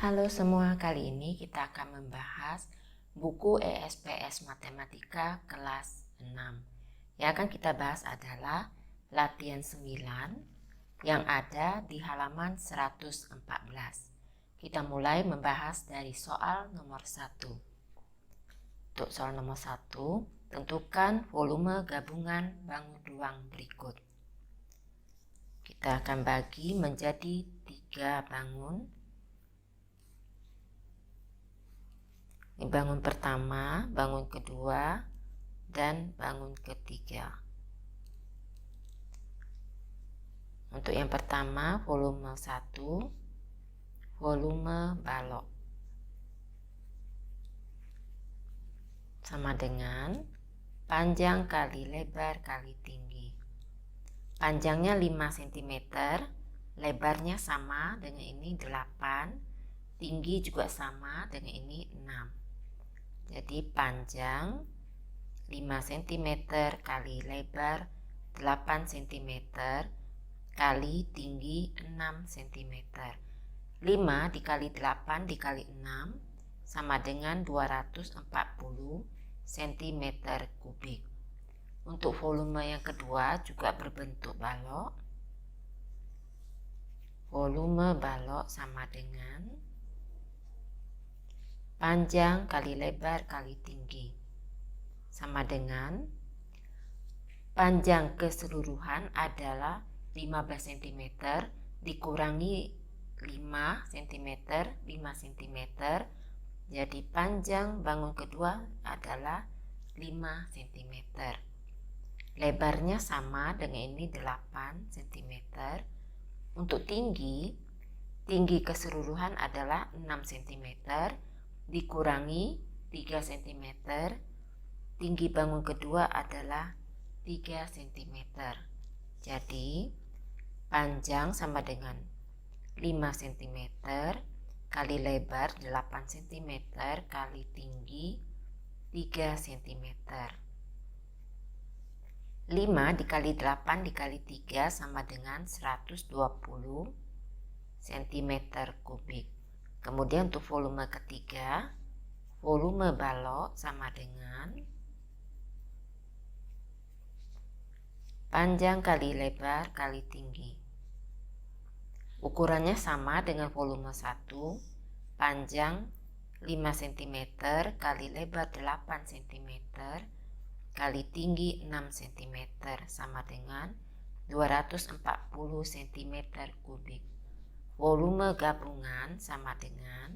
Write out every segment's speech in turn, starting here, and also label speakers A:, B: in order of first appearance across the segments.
A: Halo semua, kali ini kita akan membahas buku ESPS Matematika kelas 6. Yang akan kita bahas adalah latihan 9 yang ada di halaman 114. Kita mulai membahas dari soal nomor 1. Untuk soal nomor 1, tentukan volume gabungan bangun ruang berikut. Kita akan bagi menjadi 3 bangun. Ini bangun pertama, bangun kedua, dan bangun ketiga. Untuk yang pertama, volume 1, volume balok. Sama dengan panjang kali lebar kali tinggi. Panjangnya 5 cm, lebarnya sama dengan ini 8, tinggi juga sama dengan ini 6. Jadi panjang 5 cm kali lebar 8 cm kali tinggi 6 cm. 5 dikali 8 dikali 6 sama dengan 240 cm kubik. Untuk volume yang kedua juga berbentuk balok. Volume balok sama dengan panjang kali lebar kali tinggi, sama dengan panjang keseluruhan adalah 15 cm dikurangi 5 cm, 5 cm. Jadi panjang bangun kedua adalah 5 cm. Lebarnya sama dengan ini 8 cm. Untuk tinggi keseluruhan adalah 6 cm dikurangi 3 cm. Tinggi bangun kedua adalah 3 cm. Jadi panjang sama dengan 5 cm kali lebar 8 cm kali tinggi 3 cm. 5 dikali 8 dikali 3 sama dengan 120 cm kubik. Kemudian untuk volume ketiga, volume balok sama dengan panjang kali lebar kali tinggi. Ukurannya sama dengan volume 1, panjang 5 cm kali lebar 8 cm kali tinggi 6 cm sama dengan 240 cm kubik. Volume gabungan sama dengan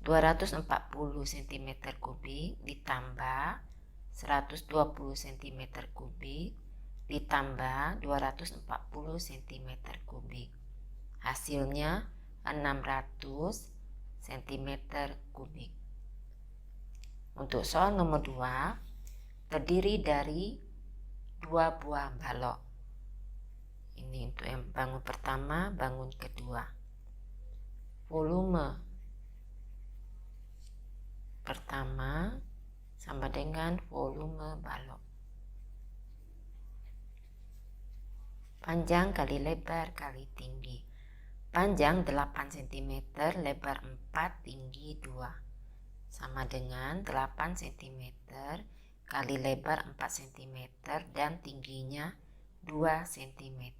A: 240 cm kubik ditambah 120 cm kubik ditambah 240 cm kubik. Hasilnya 600 cm kubik. Untuk soal nomor 2, terdiri dari 2 buah balok. Ini untuk yang bangun pertama, bangun kedua. Volume pertama sama dengan volume balok. Panjang kali lebar kali tinggi. Panjang 8 cm, lebar 4, tinggi 2. Sama dengan 8 cm kali lebar 4 cm dan tingginya 2 cm.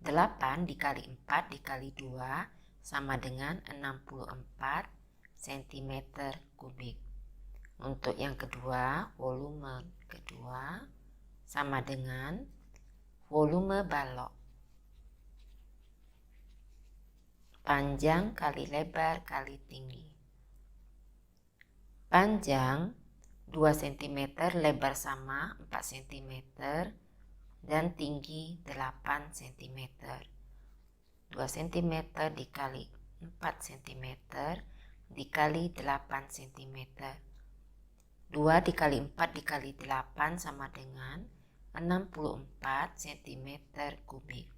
A: 8 dikali 4 dikali 2 sama dengan 64 cm kubik. Untuk yang kedua, volume kedua sama dengan volume balok. Panjang kali lebar kali tinggi. Panjang 2 cm, lebar sama 4 cm dan tinggi 8 cm. 2 cm dikali 4 cm dikali 8 cm. 2 dikali 4 dikali 8 sama dengan 64 cm kubik.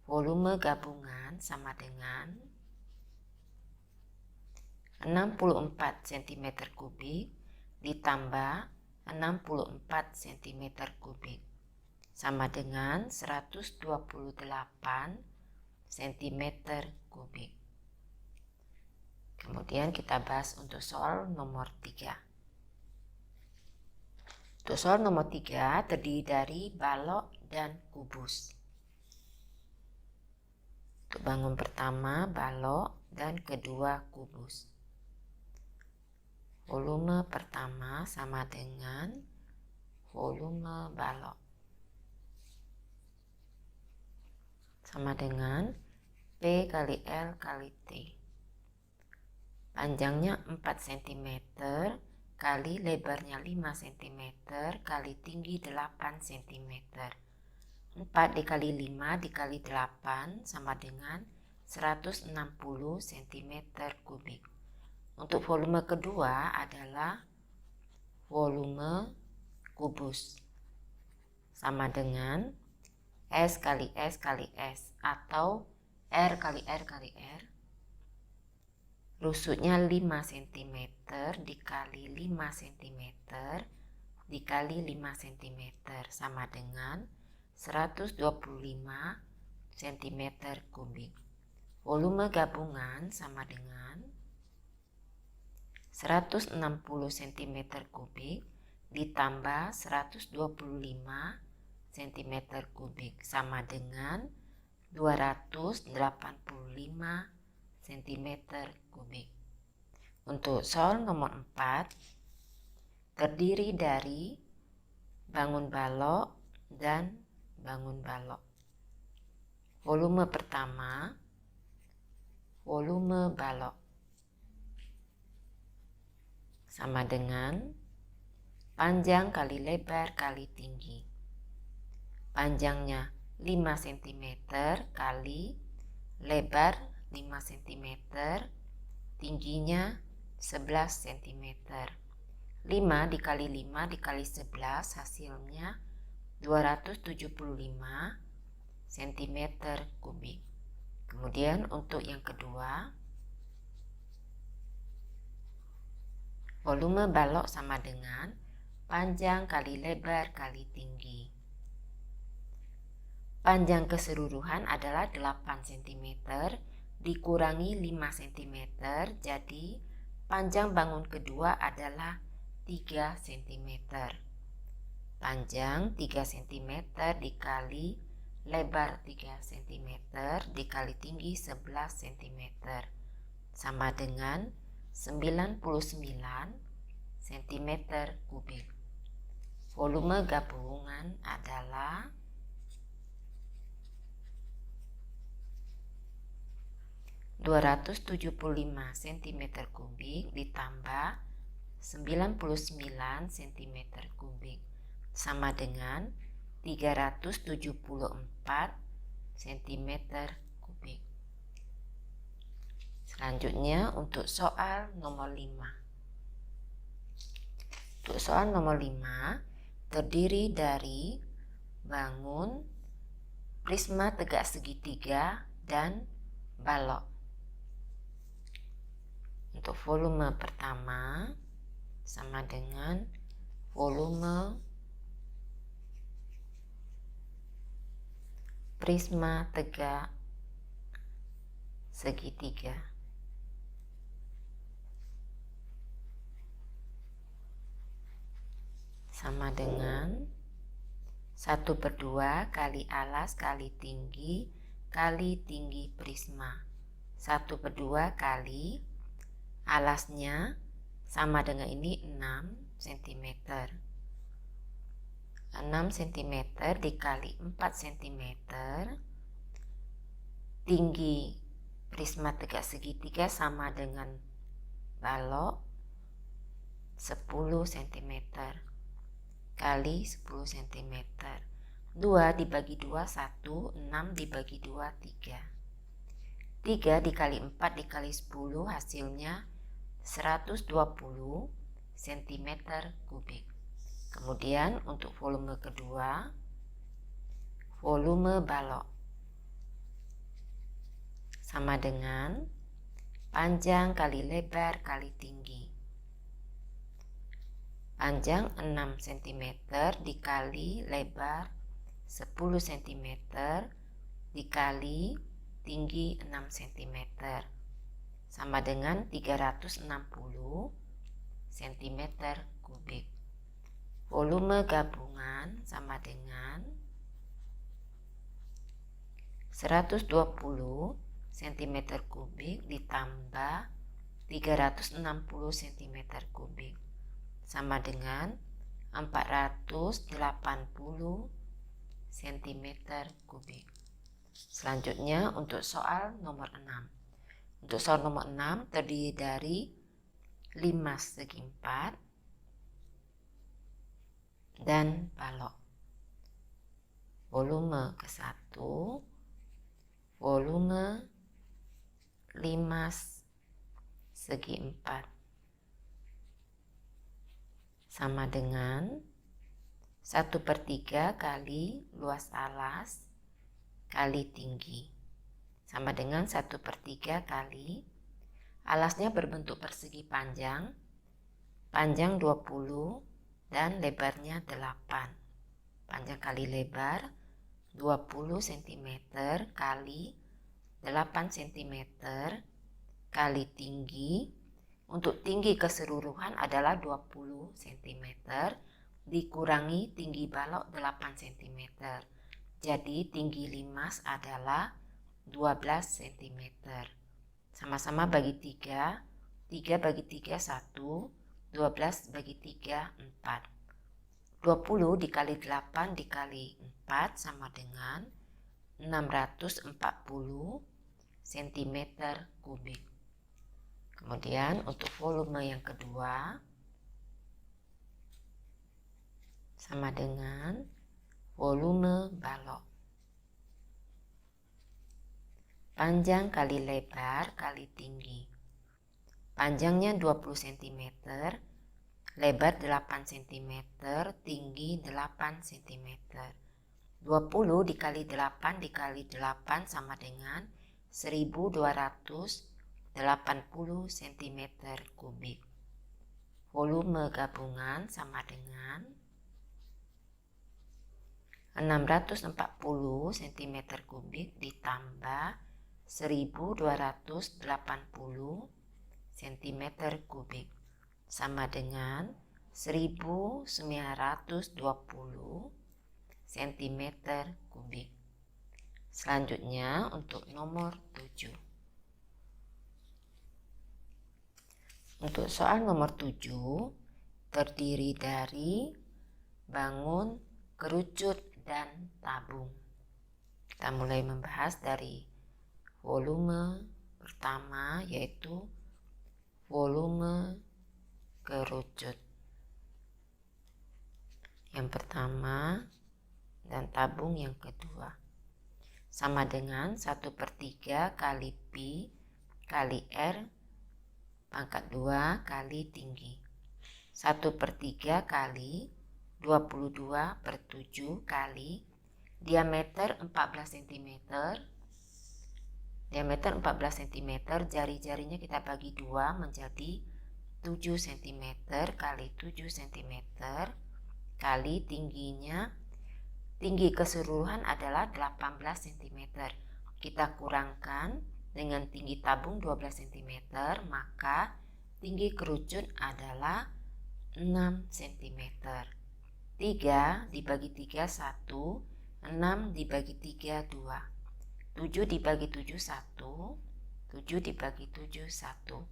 A: Volume gabungan sama dengan 64 cm kubik ditambah 64 cm kubik sama dengan 128 cm kubik. Kemudian kita bahas untuk soal nomor 3. Untuk soal nomor 3 terdiri dari balok dan kubus. Untuk bangun pertama balok dan kedua kubus. Volume pertama sama dengan volume balok. Sama dengan P kali L kali T. Panjangnya 4 cm kali lebarnya 5 cm kali tinggi 8 cm. 4 dikali 5 dikali 8 sama dengan 160 cm kubik. Untuk volume kedua adalah volume kubus. Sama dengan S kali S kali S atau R kali R kali R. Rusutnya 5 cm dikali 5 cm dikali 5 cm sama dengan 125 cm kubik. Volume gabungan sama dengan 160 cm kubik ditambah 125 cm kubik sama dengan 285 cm kubik. Untuk soal nomor 4 terdiri dari bangun balok dan bangun balok. Volume pertama, volume balok sama dengan panjang kali lebar kali tinggi. Panjangnya 5 cm kali lebar 5 cm, tingginya 11 cm. 5 dikali 5 dikali 11 hasilnya 275 cm kubik. Kemudian untuk yang kedua, volume balok sama dengan panjang kali lebar kali tinggi. Panjang keseluruhan adalah 8 cm dikurangi 5 cm, jadi panjang bangun kedua adalah 3 cm. Panjang 3 cm dikali lebar 3 cm dikali tinggi 11 cm sama dengan 99 cm kubik. Volume gabungan adalah 275 cm kubik ditambah 99 cm kubik sama dengan 374 cm kubik. Selanjutnya untuk soal nomor 5. Untuk soal nomor 5 terdiri dari bangun, prisma tegak segitiga, dan balok. Untuk volume pertama sama dengan volume prisma tegak segitiga. Sama dengan 1/2 kali alas kali tinggi prisma. 1/2 kali alasnya sama dengan ini 6 cm. 6 cm dikali 4 cm. Tinggi prisma tegak segitiga sama dengan balok 10 cm kali 10 cm. 2 dibagi 2 1, 6 dibagi 2 3. 3 dikali 4 dikali 10 hasilnya 120 cm kubik. Kemudian untuk volume kedua, volume balok sama dengan panjang kali lebar kali tinggi. Panjang 6 cm dikali lebar 10 cm dikali tinggi 6 cm, sama dengan 360 cm kubik. Volume gabungan sama dengan 120 cm kubik ditambah 360 cm kubik, sama dengan 480 cm kubik. Selanjutnya untuk soal nomor 6. Untuk soal nomor 6 terdiri dari 5 segi 4 dan balok. Volume ke-1, volume 5 segi 4 sama dengan 1/3 kali luas alas kali tinggi, sama dengan 1/3 kali alasnya berbentuk persegi panjang 20 dan lebarnya 8. Panjang kali lebar 20 cm kali 8 cm kali tinggi. Untuk tinggi keseluruhan adalah 20 cm dikurangi tinggi balok 8 cm. Jadi tinggi limas adalah 12 cm. Sama-sama bagi 3. 3 bagi 3 1, 12 bagi 3 4. 20 dikali 8 dikali 4 sama dengan 640 cm kubik. Kemudian untuk volume yang kedua sama dengan volume balok. Panjang kali lebar kali tinggi. Panjangnya 20 cm, lebar 8 cm, tinggi 8 cm. 20 dikali 8 dikali 8 sama dengan 1280 cm kubik. Volume gabungan sama dengan 640 cm kubik ditambah 1280 cm kubik, sama dengan 1920 cm kubik. Selanjutnya untuk nomor 7. Untuk soal nomor 7 terdiri dari bangun, kerucut, dan tabung. Kita mulai membahas dari volume pertama, yaitu volume kerucut. Yang pertama dan tabung yang kedua sama dengan 1/3 kali pi kali r pangkat 2 kali tinggi. 1/3 kali 22/7 kali diameter 14 cm. Diameter 14 cm, jari-jarinya kita bagi 2 menjadi 7 cm kali 7 cm kali tingginya. Tinggi keseluruhan adalah 18 cm. Kita kurangkan dengan tinggi tabung 12 cm, maka tinggi kerucut adalah 6 cm. 3 dibagi 3 1, 6 dibagi 3 2, 7 dibagi 7 1, 7 dibagi 7 1.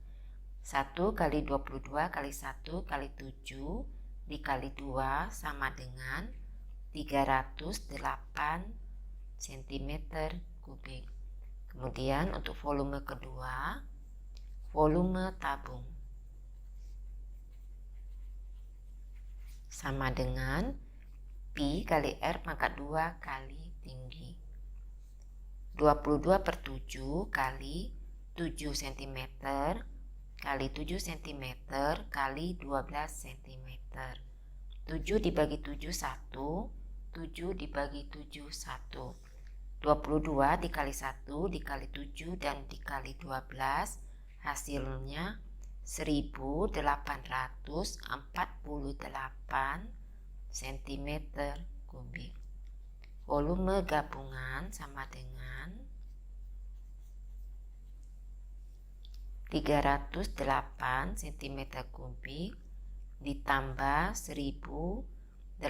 A: 1 kali 22 kali 1 kali 7 dikali 2 sama dengan 308 cm kubik. Kemudian untuk volume kedua, volume tabung sama dengan pi kali r pangkat 2 kali tinggi. 22/7 kali 7 cm kali 7 cm kali 12 cm. 7 dibagi 7 1, 7 dibagi 7 1. 22 dikali 1 dikali 7 dan dikali 12 hasilnya 1848 cm kubik. Volume gabungan sama dengan 308 cm kubik ditambah 1848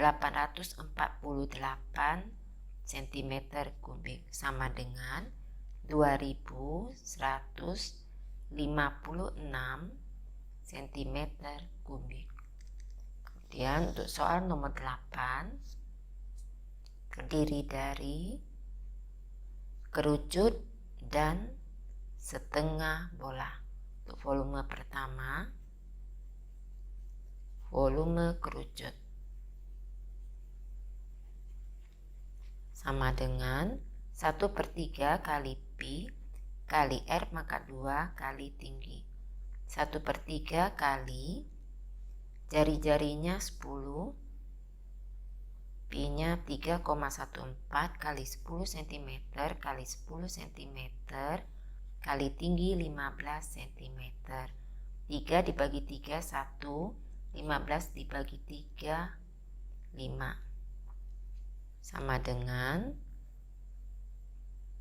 A: cm kubik sama dengan 2156 cm kubik. Kemudian untuk soal nomor 8 terdiri dari kerucut dan setengah bola. Untuk volume pertama, volume kerucut sama dengan 1/3 kali pi kali R pangkat 2 kali tinggi. 1/3 kali jari-jarinya 10, pi-nya 3,14 kali 10 cm kali 10 cm kali tinggi 15 cm. 3 dibagi 3 1, 15 dibagi 3 5 sama dengan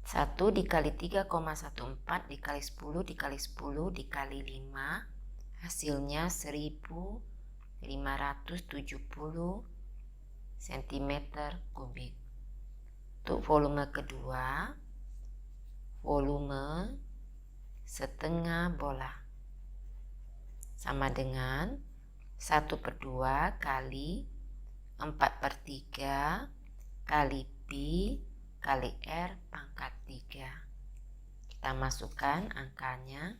A: 1 dikali 3,14 dikali 10 dikali 10 dikali 5 hasilnya 1570 cm kubik. Untuk volume kedua, volume setengah bola sama dengan 1/2 kali 4/3 kali pi kali R pangkat 3. Kita masukkan angkanya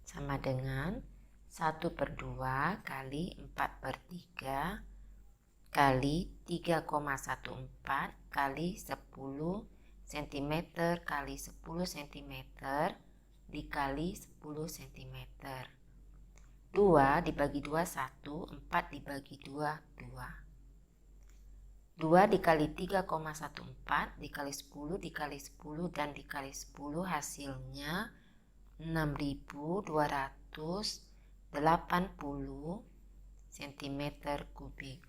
A: sama dengan 1/2 kali 4/3 kali 3,14 kali 10 cm kali 10 cm dikali 10 cm. 2 dibagi 2 1, 4 dibagi 2 2. 2 dikali 3,14 dikali 10 dikali 10 dan dikali 10 hasilnya 6280 cm kubik.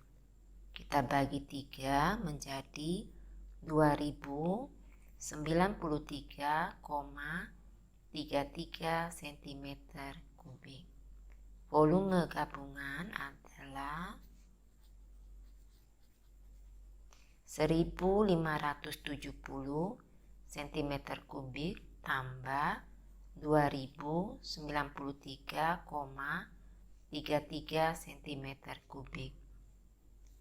A: Kita bagi 3 menjadi 2093,33 cm kubik. Volume gabungan adalah 1570 cm kubik tambah 2093,33 cm kubik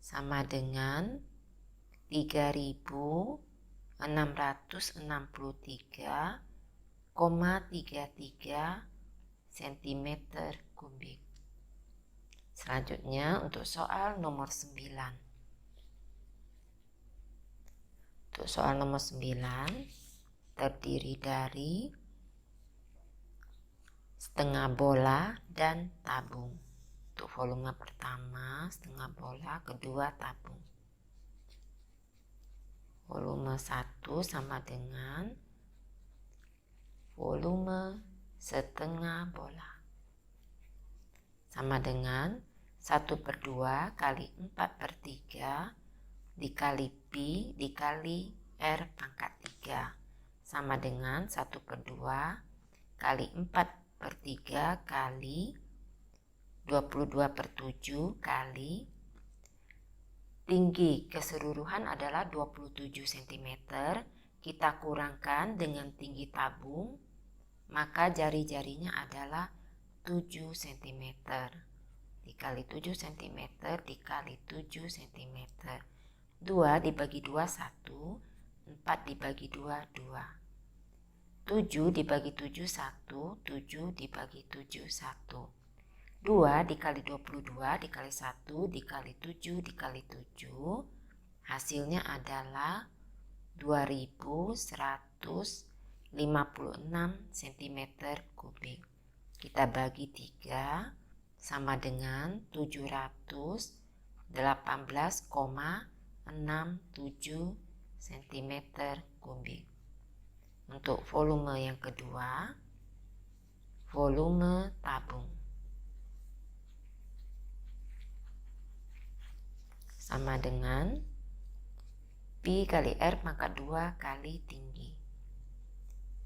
A: sama dengan 3663,33 cm kubik. Selanjutnya untuk soal nomor 9. Untuk soal nomor 9 terdiri dari setengah bola dan tabung. Untuk volume pertama setengah bola, kedua tabung. Volume 1 sama dengan volume setengah bola sama dengan 1/2 kali 4/3 dikali pi dikali R pangkat 3 sama dengan 1/2 kali 4/3 kali 22/7 kali tinggi keseluruhan adalah 27 cm. Kita kurangkan dengan tinggi tabung, maka jari-jarinya adalah 7 cm. Dikali 7 cm dikali 7 cm. 2 dibagi 2 1, 4 dibagi 2 2. 7 dibagi 7 1, 7 dibagi 7 1. 2 dikali 22 dikali 1 dikali 7 dikali 7 hasilnya adalah 2156 cm kubik. Kita bagi 3 sama dengan 718,67 cm kubik. Untuk volume yang kedua, volume tabung sama dengan pi kali R pangkat 2 kali tinggi.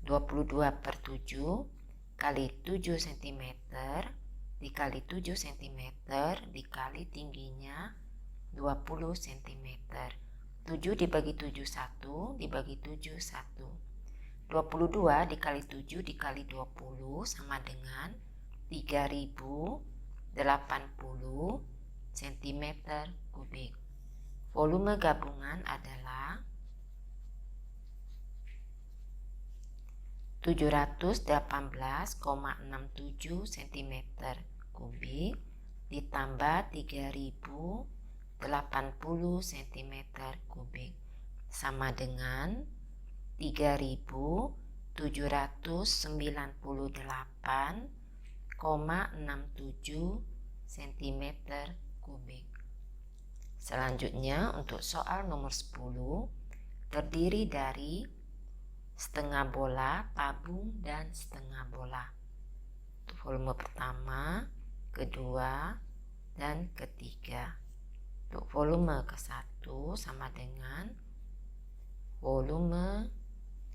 A: 22/7 kali 7 cm dikali 7 cm dikali tingginya 20 cm. 7 dibagi 7 1, dibagi 7 1. 22 dikali 7 dikali 20 sama dengan 3080 cm kubik. Volume gabungan adalah 718,67 cm kubik ditambah 3080 cm kubik sama dengan 3798,67 cm kubik. Selanjutnya untuk soal nomor 10 terdiri dari setengah bola, tabung, dan setengah bola. Untuk volume pertama, kedua, dan ketiga. Untuk volume ke-1 sama dengan volume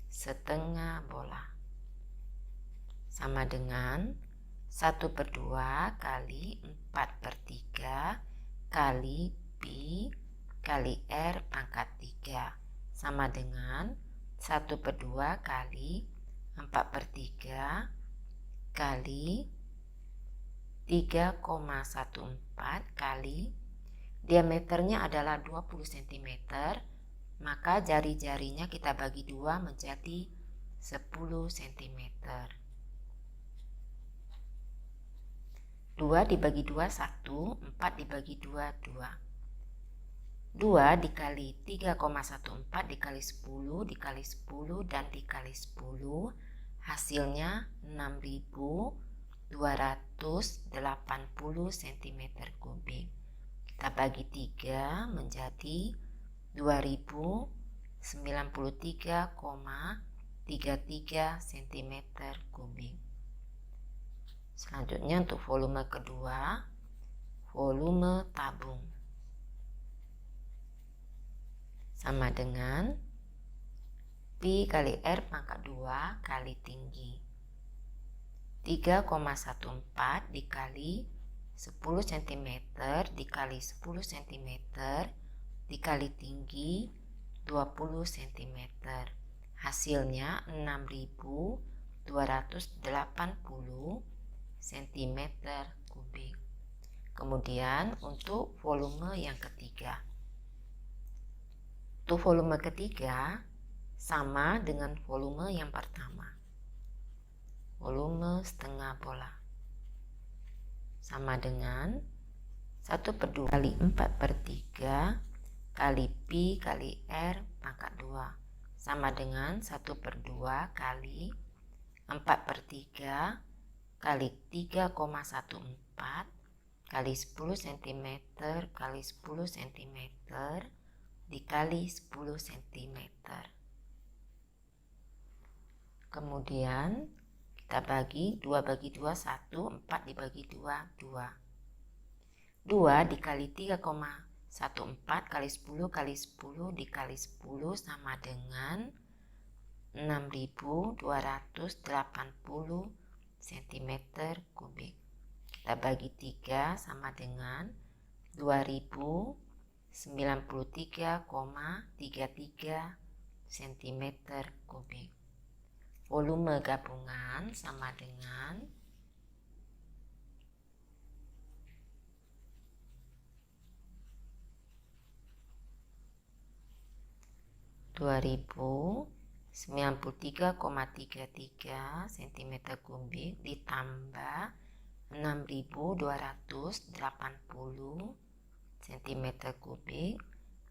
A: setengah bola. Sama dengan 1/2 kali 4/3 kali pi kali R pangkat 3 sama dengan 1/2 kali 4/3 kali 3,14 kali diameternya adalah 20 cm, maka jari-jarinya kita bagi 2 menjadi 10 cm. 2 dibagi 2 1, 4 dibagi 2 2. 2 dikali 3,14 dikali 10 dikali 10 dan dikali 10 hasilnya 6280 cm kubik. Kita bagi 3 menjadi 2093,33 cm kubik. Selanjutnya untuk volume kedua, volume tabung. Sama dengan pi kali R pangkat 2 kali tinggi 3,14 dikali 10 cm dikali 10 cm dikali tinggi 20 cm. Hasilnya 6280 cm kubik. Kemudian untuk volume yang ketiga. Untuk volume ketiga sama dengan volume yang pertama. Volume setengah bola. Sama dengan 1/2 kali 4/3 kali pi kali R pangkat 2. Sama dengan 1/2 kali 4/3 kali 3,14 kali 10 cm kali 10 cm dikali 10 cm. Kemudian kita bagi 2 bagi 2 1, 4 dibagi 2 2. 2 dikali 3,14 kali 10 kali 10 dikali 10 sama dengan 6280 cm kubik. Kita bagi 3 sama dengan 2093,33 cm kubik. Volume gabungan sama dengan 2093,33 cm kubik ditambah 6280 cm kubik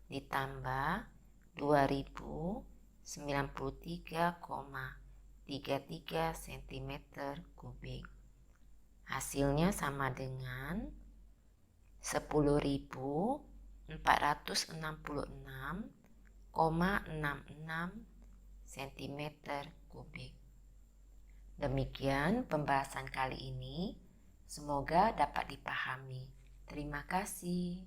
A: ditambah 2093,33 cm kubik. Hasilnya sama dengan 10.466,66 cm kubik. Demikian pembahasan kali ini. Semoga dapat dipahami. Terima kasih.